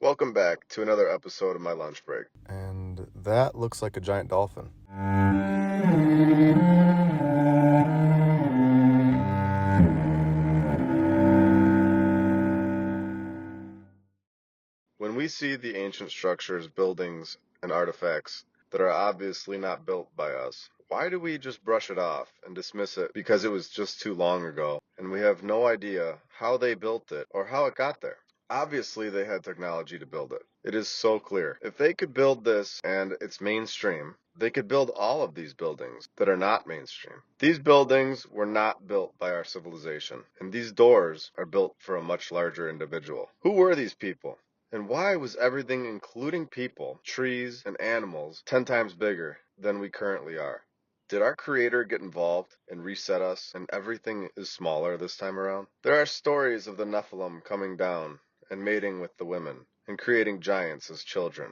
Welcome back to another episode of my lunch break. And that looks like a giant dolphin. When we see the ancient structures, buildings, and artifacts that are obviously not built by us, why do we just brush it off and dismiss it because it was just too long ago and we have no idea how they built it or how it got there? Obviously, they had technology to build it. It is so clear. If they could build this and it's mainstream, they could build all of these buildings that are not mainstream. These buildings were not built by our civilization, and these doors are built for a much larger individual. Who were these people? And why was everything, including people, trees, and animals, 10 times bigger than we currently are? Did our Creator get involved and reset us, and everything is smaller this time around? There are stories of the Nephilim coming down and mating with the women, and creating giants as children.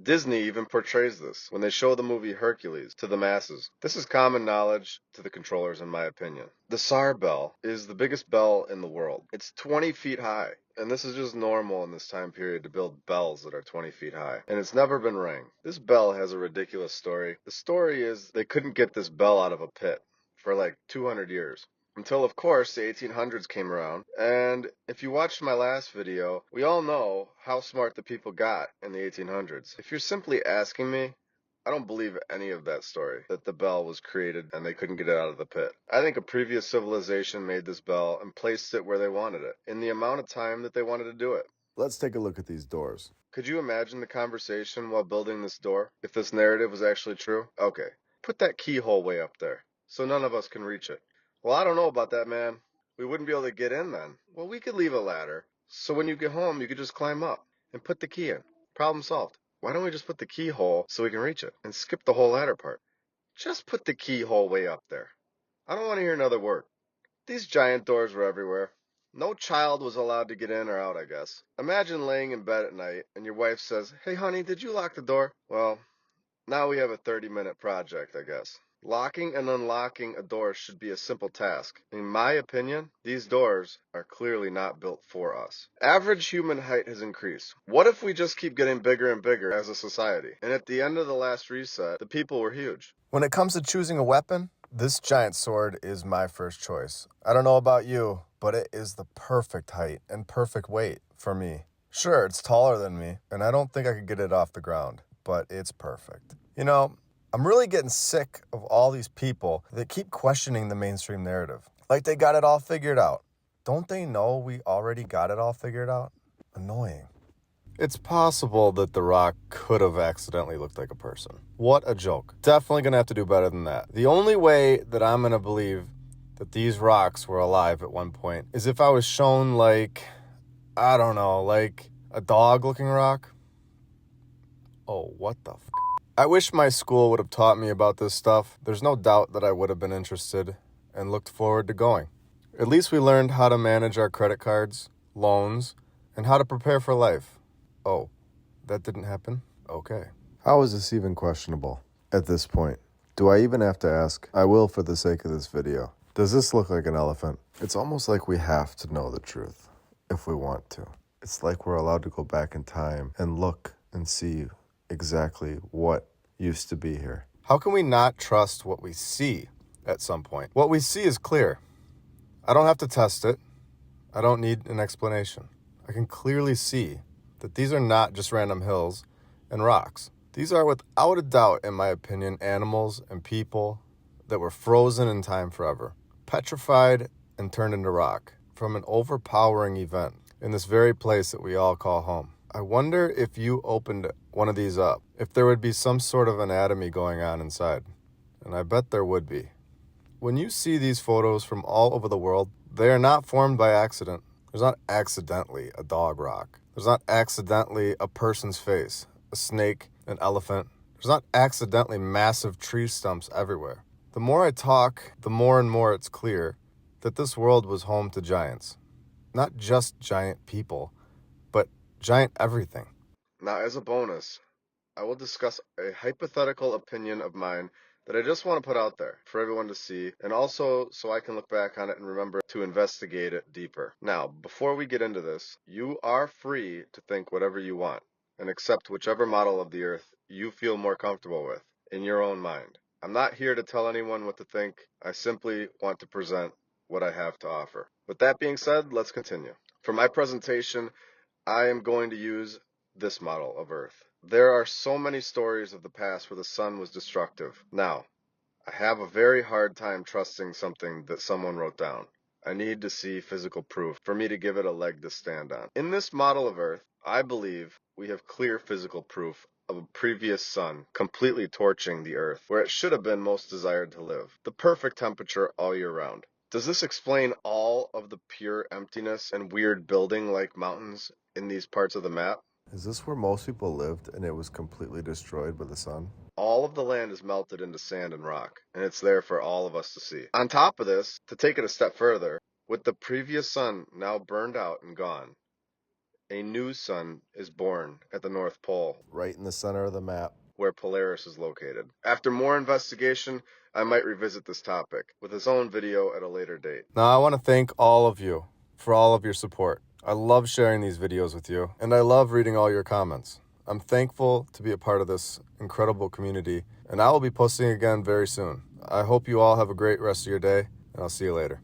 Disney even portrays this when they show the movie Hercules to the masses. This is common knowledge to the controllers, in my opinion. The SAR bell is the biggest bell in the world. It's 20 feet high. And this is just normal in this time period to build bells that are 20 feet high. And it's never been rang. This bell has a ridiculous story. The story is they couldn't get this bell out of a pit for like 200 years. Until, of course, the 1800s came around. And if you watched my last video, we all know how smart the people got in the 1800s. If you're simply asking me, I don't believe any of that story, that the bell was created and they couldn't get it out of the pit. I think a previous civilization made this bell and placed it where they wanted it, in the amount of time that they wanted to do it. Let's take a look at these doors. Could you imagine the conversation while building this door, if this narrative was actually true? Okay, put that keyhole way up there, so none of us can reach it. Well, I don't know about that, man. We wouldn't be able to get in then. Well, we could leave a ladder, so when you get home, you could just climb up and put the key in. Problem solved. Why don't we just put the keyhole so we can reach it and skip the whole ladder part? Just put the keyhole way up there. I don't want to hear another word. These giant doors were everywhere. No child was allowed to get in or out, I guess. Imagine laying in bed at night and your wife says, "Hey honey, did you lock the door?" Well, now we have a 30-minute project, I guess. Locking and unlocking a door should be a simple task. In my opinion, these doors are clearly not built for us. Average human height has increased. What if we just keep getting bigger and bigger as a society? And at the end of the last reset, the people were huge. When it comes to choosing a weapon, this giant sword is my first choice. I don't know about you, but it is the perfect height and perfect weight for me. Sure, it's taller than me, and I don't think I could get it off the ground, but it's perfect. You know, I'm really getting sick of all these people that keep questioning the mainstream narrative. Like they got it all figured out. Don't they know we already got it all figured out? Annoying. It's possible that the rock could have accidentally looked like a person. What a joke. Definitely gonna have to do better than that. The only way that I'm gonna believe that these rocks were alive at one point is if I was shown like a dog-looking rock. Oh, what the f***? I wish my school would have taught me about this stuff. There's no doubt that I would have been interested and looked forward to going. At least we learned how to manage our credit cards, loans, and how to prepare for life. Oh, that didn't happen? Okay. How is this even questionable at this point? Do I even have to ask? I will for the sake of this video. Does this look like an elephant? It's almost like we have to know the truth if we want to. It's like we're allowed to go back in time and look and see exactly what used to be here. How can we not trust what we see at some point? What we see is clear. I don't have to test it. I don't need an explanation. I can clearly see that these are not just random hills and rocks. These are, without a doubt, in my opinion, animals and people that were frozen in time forever, petrified and turned into rock from an overpowering event in this very place that we all call home. I wonder if you opened one of these up, if there would be some sort of anatomy going on inside. And I bet there would be. When you see these photos from all over the world, they are not formed by accident. There's not accidentally a dog rock. There's not accidentally a person's face, a snake, an elephant. There's not accidentally massive tree stumps everywhere. The more I talk, the more and more it's clear that this world was home to giants. Not just giant people, but giant everything. Now, as a bonus, I will discuss a hypothetical opinion of mine that I just want to put out there for everyone to see, and also so I can look back on it and remember to investigate it deeper. Now, before we get into this, you are free to think whatever you want and accept whichever model of the Earth you feel more comfortable with in your own mind. I'm not here to tell anyone what to think. I simply want to present what I have to offer. With that being said, let's continue. For my presentation, I am going to use this model of Earth. There are so many stories of the past where the sun was destructive. Now, I have a very hard time trusting something that someone wrote down. I need to see physical proof for me to give it a leg to stand on. In this model of Earth, I believe we have clear physical proof of a previous sun completely torching the Earth where it should have been most desired to live. The perfect temperature all year round. Does this explain all of the pure emptiness and weird building-like mountains in these parts of the map? Is this where most people lived and it was completely destroyed by the sun? All of the land is melted into sand and rock, and it's there for all of us to see. On top of this, to take it a step further, with the previous sun now burned out and gone, a new sun is born at the North Pole, Right in the center of the map. where Polaris is located. After more investigation, I might revisit this topic with its own video at a later date. Now, I want to thank all of you for all of your support. I love sharing these videos with you, and I love reading all your comments. I'm thankful to be a part of this incredible community, and I will be posting again very soon. I hope you all have a great rest of your day, and I'll see you later.